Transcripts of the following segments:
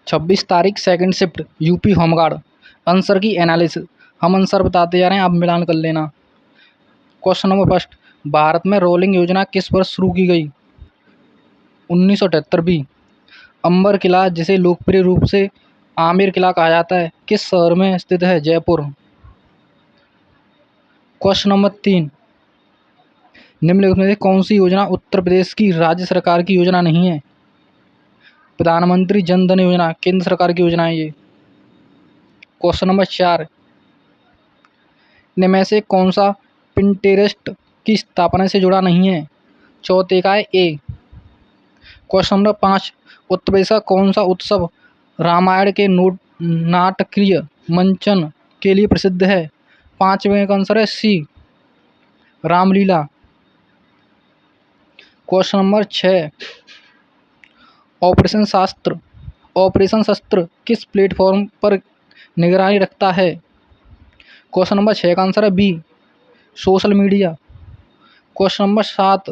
26 तारीख second shift UP home guard. Answer की analysis हम आंसर बताते जा रहे हैं, आप मिलान कर लेना। क्वेश्चन नंबर फर्स्ट, भारत में रोलिंग योजना किस वर्ष शुरू की गई? 1978 बी। अंबर किला, जिसे लोकप्रिय रूप से आमिर किला कहा जाता है, किस शहर में स्थित है? जयपुर। क्वेश्चन नंबर 3, निम्नलिखित में से कौन सी योजना उत्तर प्रदेश की राज्य सरकार की योजना नहीं है? प्रधानमंत्री जन धन योजना केंद्र सरकार की योजना है ये। क्वेश्चन नंबर 4, इनमें से कौन सा पिंटेरेस्ट की स्थापना से जुड़ा नहीं है? चौथे का है ए। क्वेश्चन नंबर 5, उत्तर प्रदेश का कौन सा उत्सव रामायण के नाटकीय मंचन के लिए प्रसिद्ध है? पांचवें का आंसर है सी, रामलीला। क्वेश्चन नंबर 6, ऑपरेशन शस्त्र किस प्लेटफॉर्म पर निगरानी रखता है? क्वेश्चन नंबर 6 का आंसर है B, social media. Question number 7,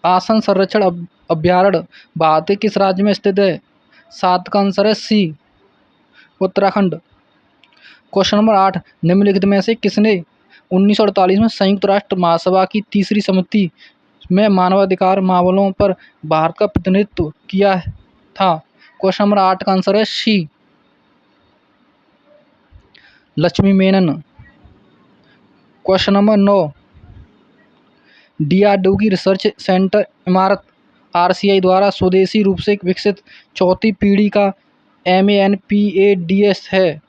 आसन संरक्षण अभ्यारण्य भारत के किस राज्य में स्थित है? 7 का आंसर है सी, उत्तराखंड। क्वेश्चन नंबर 8, निम्नलिखित में से किसने 1948 में संयुक्त राष्ट्र महासभा की तीसरी समिति में मानवाधिकार मामलों पर भारत का प्रतिनिधित्व किया था? क्वेश्चन नंबर 8 का आंसर है C, Lakshmi Menon. Question number 9, DRDO की रिसर्च सेंटर इमारत आरसीआई द्वारा स्वदेशी रूप से विकसित चौथी पीढ़ी का MANPADS है।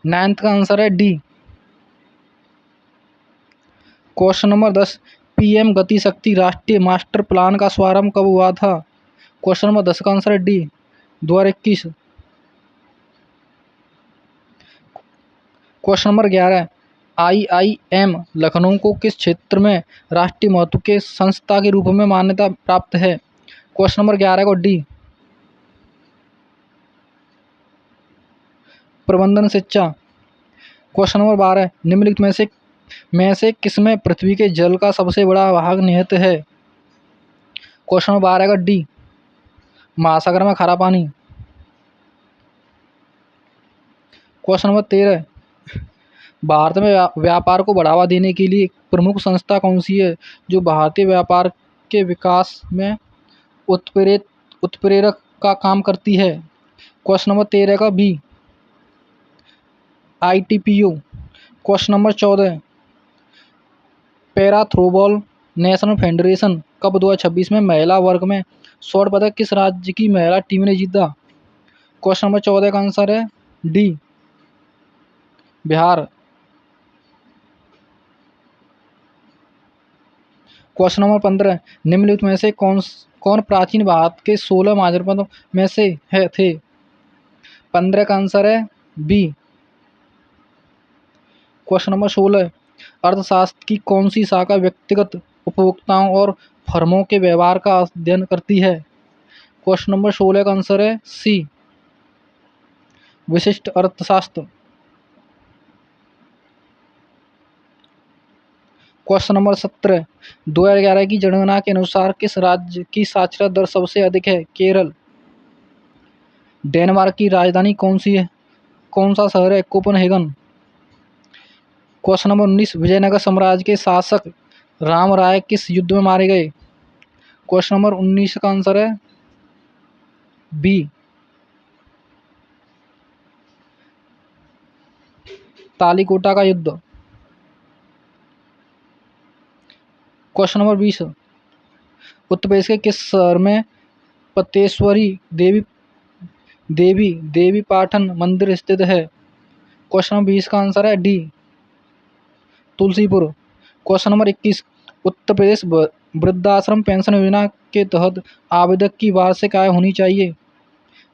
9th का आंसर है डी। क्वेश्चन नंबर 10, PM गति शक्ति राष्ट्रीय मास्टर प्लान का शुभारंभ कब हुआ था? क्वेश्चन नंबर 10 का आंसर है D, 2021। Question number 11, IIM Lucknow को किस क्षेत्र में राष्ट्रीय महत्व के संस्था के रूप में मान्यता प्राप्त है? क्वेश्चन नंबर 11 को डी, प्रबंधन शिक्षा। क्वेश्चन नंबर 12, निम्नलिखित में से किसमें पृथ्वी के जल का सबसे बड़ा भाग निहित है? क्वेश्चन नंबर 12 का डी, महासागर में खारा पानी। क्वेश्चन नंबर 13, भारत में व्यापार को बढ़ावा देने के लिए एक प्रमुख संस्था कौन सी है जो भारतीय व्यापार के विकास में उत्प्रेरक का काम करती है? क्वेश्चन नंबर 13 का B, ITPO। Question number 14, para throwball national federation cup 2026 में महिला वर्ग में स्वर्ण पदक किस राज्य की महिला टीम ने जीता? क्वेश्चन नंबर 14 का आंसर है डी, बिहार। क्वेश्चन नंबर 15, निम्नलिखित में से कौन प्राचीन भारत के 16 महाजनपदों में से थे? 15 का आंसर है बी। क्वेश्चन नंबर 16, अर्थशास्त्र की कौन सी शाखा व्यक्तिगत उपभोक्ताओं और फर्मों के व्यवहार का अध्ययन करती है? क्वेश्चन नंबर 16 का आंसर है सी, विशिष्ट अर्थशास्त्र। क्वेश्चन नंबर 17, 2011 की जनगणना के अनुसार किस राज्य की साक्षरता दर सबसे अधिक है? केरल। डेनमार्क की राजधानी कौन सी है? कौन सा शहर है? कोपेनहेगन। क्वेश्चन नंबर 19, विजयनगर साम्राज्य के शासक राम राय किस युद्ध में मारे गए? क्वेश्चन नंबर 19 का आंसर है बी, तालीकोटा का युद्ध। क्वेश्चन नंबर 20, उत्तर प्रदेश के किस शहर में पतेश्वरी देवी पाटन मंदिर स्थित है? क्वेश्चन नंबर 20 का आंसर है D, Tulsipur. Question number 21, Uttar Pradesh वृद्धाश्रम पेंशन योजना के तहत आवेदक की वार्षिक आय होनी चाहिए?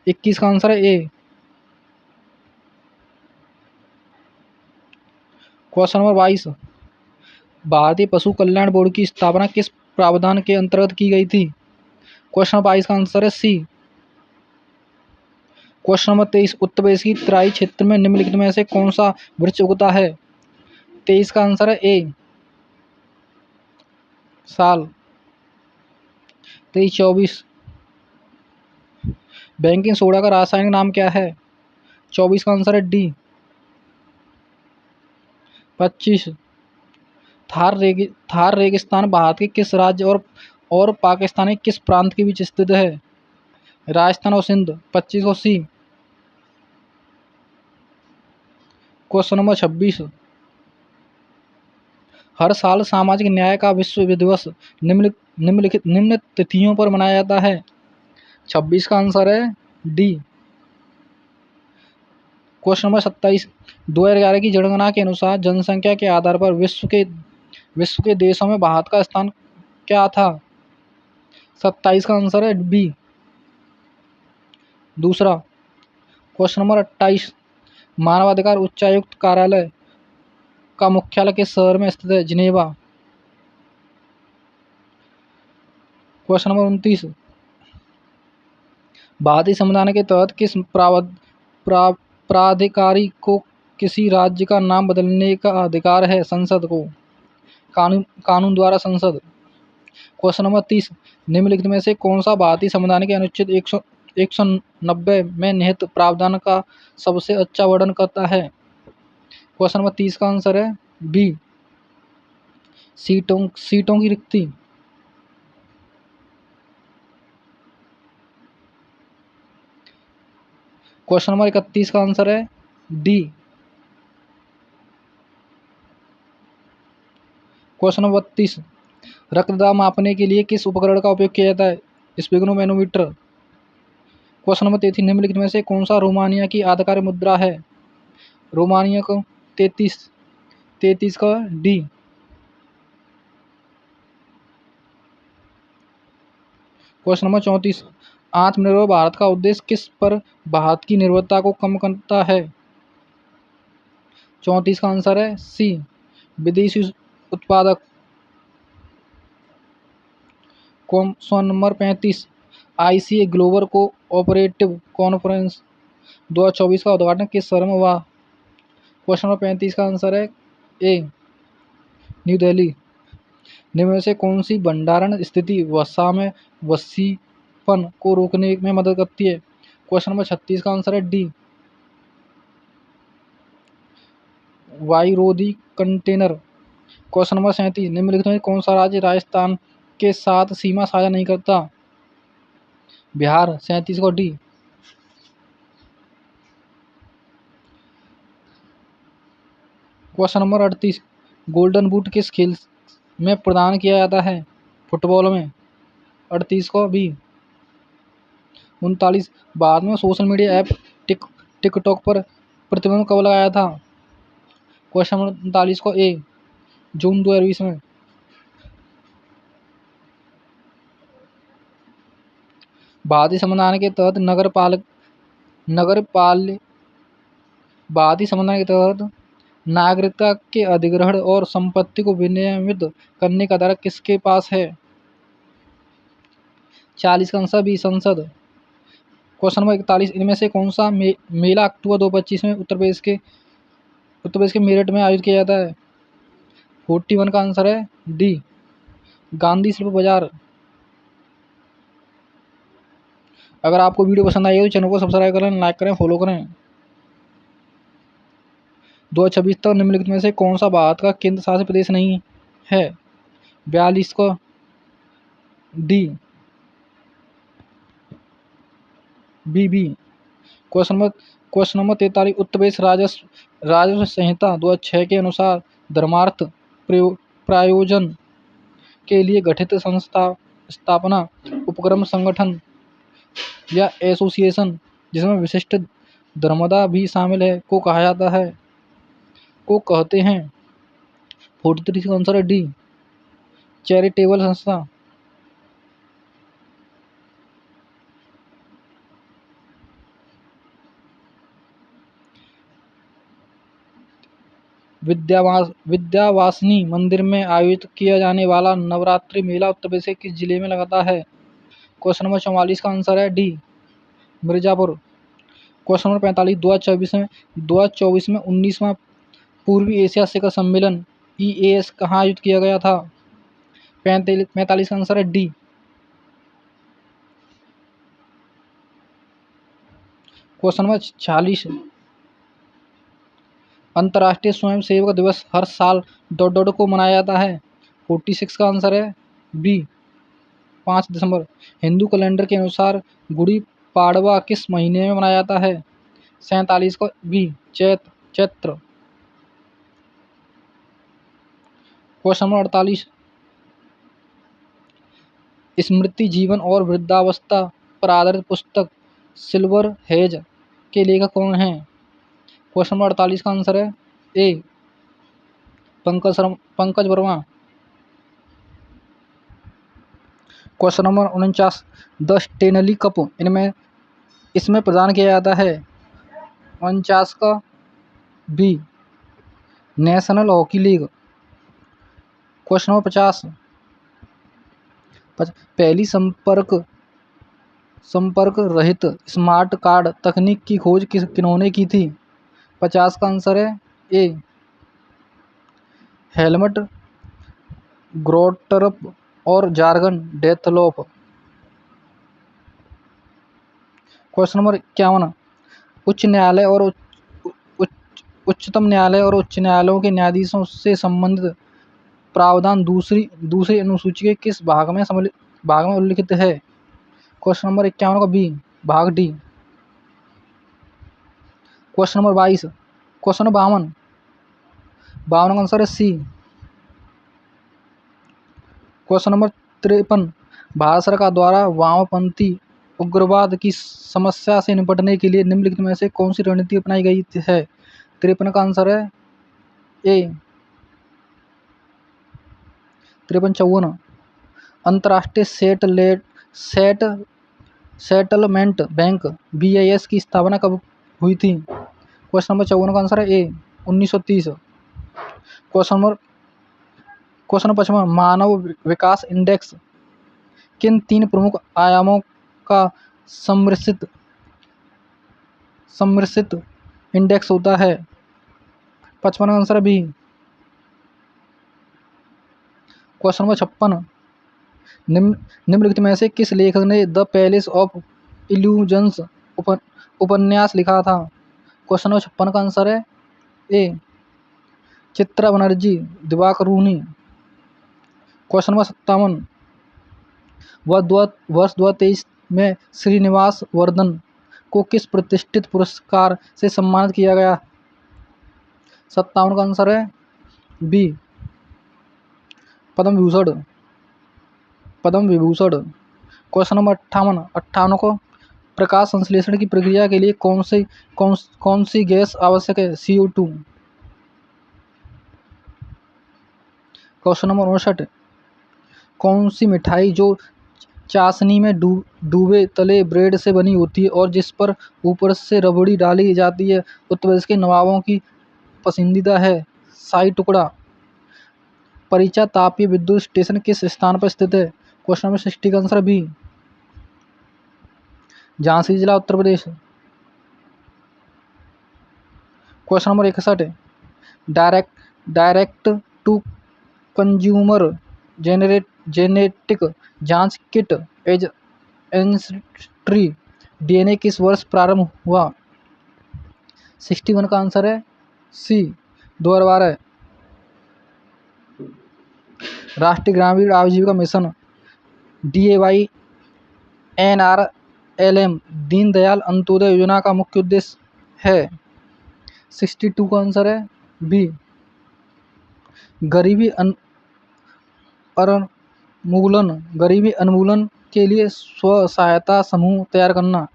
21 का आंसर है ए। क्वेश्चन नंबर 22, भारतीय पशु कल्याण बोर्ड की स्थापना किस प्रावधान के अंतर्गत की गई थी? क्वेश्चन नंबर 22 का आंसर है सी। क्वेश्चन नंबर 23, उत्तर प्रदेश की तराई क्षेत्र में निम्नलिखित में से कौन सा वृक्ष उगता है? 23 का आंसर है ए, साल। 23-24 बेकिंग सोडा का रासायनिक नाम क्या है? 24 का आंसर है डी। 25 थार रेगिस्तान भारत के किस राज्य और पाकिस्तान के किस प्रांत के बीच स्थित है? राजस्थान और सिंध। 25 को सी। क्वेश्चन नंबर 26 हर साल सामाजिक न्याय का विश्व दिवस निम्न तिथियों पर मनाया जाता है। 26 का आंसर है डी। क्वेश्चन नंबर 27 2011 की जनगणना के अनुसार जनसंख्या के आधार पर विश्व के देशों में भारत का स्थान क्या था? 27 का आंसर है बी। दूसरा क्वेश्चन नंबर 28 मानवाधिकार उच्चायुक्त कार्यालय का मुख्यालय किस शहर में स्थित है? जिनेवा। क्वेश्चन नंबर 29 भारतीय संविधान के तहत किस प्राधिकारी को किसी राज्य का नाम बदलने का अधिकार है? संसद को। कानून द्वारा संसद। क्वेश्चन नंबर 30 निम्नलिखित में से कौन सा भारतीय संविधान के अनुच्छेद 190 में निहित प्रावधान का सबसे अच्छा वर्णन करता है? क्वेश्चन नंबर 30 का आंसर है बी। सीटों की रिक्ति। क्वेश्चन नंबर 31 का आंसर है डी। क्वेश्चन नंबर 32 रक्तदाब मापने के लिए किस उपकरण का उपयोग किया जाता है? स्फिग्नोमेनोमीटर। क्वेश्चन नंबर 33 निम्नलिखित में से कौन सा रोमानिया की आधिकारिक मुद्रा है? रोमानिया को 33 का डी। क्वेश्चन नंबर 34 आत्मनिर्भर भारत का उद्देश्य किस पर भारत की निर्भरता को कम करता है? 34 का आंसर है सी। विदेशी उत्पादक। Question number 35 ICA global co operative conference 2024 का उद्घाटन किस शहर में हुआ? क्वेश्चन नंबर 35 का आंसर है ए। न्यू दिल्ली। निम्न में से कौन सी भंडारण स्थिति वसा में वसीपन को रोकने में मदद करती है? क्वेश्चन नंबर 36 का आंसर है डी। वायुरोधी कंटेनर। क्वेश्चन नंबर 37 निम्नलिखित में कौन सा राज्य राजस्थान के साथ सीमा साझा नहीं करता? बिहार। 37 को D. Question number 38 golden boot किस खेल में प्रदान किया जाता है? फुटबॉल में। 38 को बी। 39 भारत में सोशल मीडिया ऐप टिकटॉक पर प्रतिबंध कब लगाया था? क्वेश्चन नंबर 39 को ए। जून 2020 में। भारतीय संविधान के तहत भारतीय संविधान के तहत नागरिकता के अधिग्रहण और संपत्ति को विनियमित करने का अधिकार किसके पास है? 40 का आंसर बी। संसद। क्वेश्चन नंबर 41 इनमें से कौन सा मेला अक्टूबर 2025 में उत्तर प्रदेश के मेरठ में आयोजित किया जाता है? 41 का आंसर है डी। गांधी शिल्प बाजार। अगर आपको वीडियो पसंद आई हो तो चैनल को सब्सक्राइब करें, लाइक करें, फॉलो करें। 2026 तक निम्नलिखित में से कौन सा भारत का केंद्र शासित प्रदेश नहीं है? 42 को D. B. Question number 43 Uttar Pradesh राजस्व संहिता 2006 के अनुसार धर्मार्थ प्रायोजन के लिए गठित संस्था स्थापना उपक्रम संगठन या एसोसिएशन जिसमें विशिष्ट धर्मदा भी शामिल है को कहते हैं? 43 का आंसर है डी। चैरिटेबल संस्था। विद्यावासिनी मंदिर में आयोजित किया जाने वाला नवरात्रि मेला उत्तर प्रदेश के किस जिले में लगता है? क्वेश्चन नंबर 44 का आंसर है डी। मिर्जापुर। क्वेश्चन नंबर 45 2024 में 19वां पूर्वी एशिया शिखर सम्मेलन EAS कहाँ आयोजित किया गया था? 45 का आंसर है डी। क्वेश्चन नंबर 46, अंतर्राष्ट्रीय स्वयंसेवक दिवस हर साल डॉट डॉट को मनाया जाता है। 46 का आंसर है बी, 5 दिसंबर। हिंदू कैलेंडर के अनुसार गुड़ी पाड़वा किस महीने में मनाया जाता है? 47 को बी, चैत्र। क्वेश्चन नंबर 48, स्मृति जीवन और वृद्धावस्था पर आधारित पुस्तक सिल्वर हेज के लेखक कौन हैं? क्वेश्चन नंबर 48 का आंसर है A, Pankaj Verma. Question number 49, the Stanley cup इसमें प्रदान किया जाता है? 49 का B, national hockey league. Question number 50, पहली संपर्क रहित स्मार्ट कार्ड तकनीक की खोज किन्होंने की थी? 50 का आंसर है ए, हेलमट ग्रोटरप और जार्गन डेथलोप। क्वेश्चन नंबर 51, उच्च न्यायालय और उच्चतम न्यायालय और उच्च न्यायालयों के न्यायाधीशों से संबंधित प्रावधान दूसरी अनुसूची के किस भाग में उल्लिखित है? क्वेश्चन नंबर 51 का बी, भाग D. Question number 22, question number 52 का आंसर है सी। क्वेश्चन नंबर 53, भारत सरकार द्वारा वामपंथी उग्रवाद की समस्या से निपटने के लिए निम्नलिखित में से कौन सी रणनीति अपनाई गई है? 53 का आंसर है ए, 53-54। अंतर्राष्ट्रीय सेटलमेंट बैंक BIS की स्थापना कब हुई थी? क्वेश्चन नंबर 54 का आंसर है ए, 1930। क्वेश्चन 55, मानव विकास इंडेक्स किन 3 प्रमुख आयामों का सम्मिश्रित इंडेक्स होता है? 55 का आंसर है बी। क्वेश्चन नंबर 56, निम्नलिखित में से किस लेखक ने द पैलेस ऑफ इल्यूजन्स उपन्यास लिखा था? क्वेश्चन नंबर 56 का आंसर है ए, चित्रा बनर्जी दिवाकरुणी। क्वेश्चन नंबर 57, वर्ष 2023 में श्रीनिवास वर्धन को किस प्रतिष्ठित पुरस्कार से सम्मानित किया गया? 57 का आंसर है B, Padma Vibhushan. Question number 58 को प्रकाश संश्लेषण की प्रक्रिया के लिए कौन सी गैस आवश्यक है? CO2। क्वेश्चन नंबर 59, कौन सी मिठाई जो चाशनी में डूबे तले ब्रेड से बनी होती है और जिस पर ऊपर से रबड़ी डाली जाती है उत्तर प्रदेश के नवाबों की पसंदीदा है? शाही टुकड़ा। परिचा तापीय विद्युत स्टेशन किस स्थान पर स्थित है? क्वेश्चन नंबर 60 का आंसर बी, झांसी जिला Uttar Pradesh. Question number 61, direct to consumer genetic जांच किट एजेंसी DNA किस वर्ष प्रारंभ हुआ? 61 का आंसर है सी, 2012। राष्ट्रीय ग्रामीण आजीविका मिशन DAY/NRLM दीनदयाल अंत्योदय योजना का मुख्य उद्देश्य है? 62 का आंसर है बी, गरीबी उन्मूलन के लिए स्व सहायता समूह तैयार करना।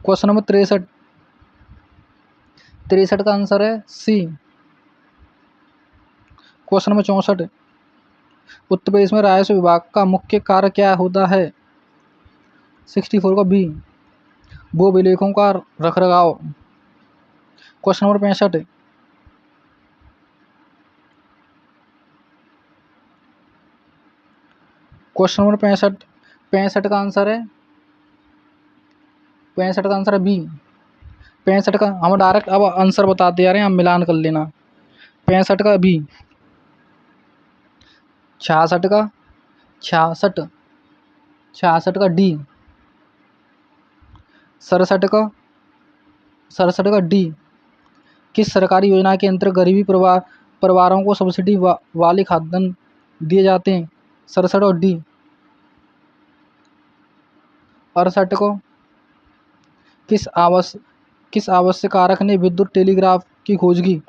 क्वेश्चन नंबर 63 का आंसर है सी। क्वेश्चन नंबर 64, उत्तर प्रदेश में राजस्व विभाग का मुख्य कार्य क्या होता है? 64 का बी, भू अभिलेखों का रखरखाव। क्वेश्चन नंबर 65, क्वेश्चन नंबर 65 का आंसर है 65 का आंसर है बी। 65 का हम डायरेक्ट अब आंसर बताते जा रहे हैं, हम मिलान कर लेना। 65 का बी, 66 का डी, 67 का डी। किस सरकारी योजना के अंतर्गत गरीबी परिवारों को सब्सिडी वाले खाद्यान्न दिए जाते हैं? 67 और डी। 68 को किस आवश्यक कारक ने विद्युत टेलीग्राफ की खोज की?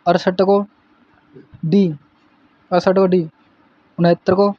68 को डी। 68 को डी। 69 को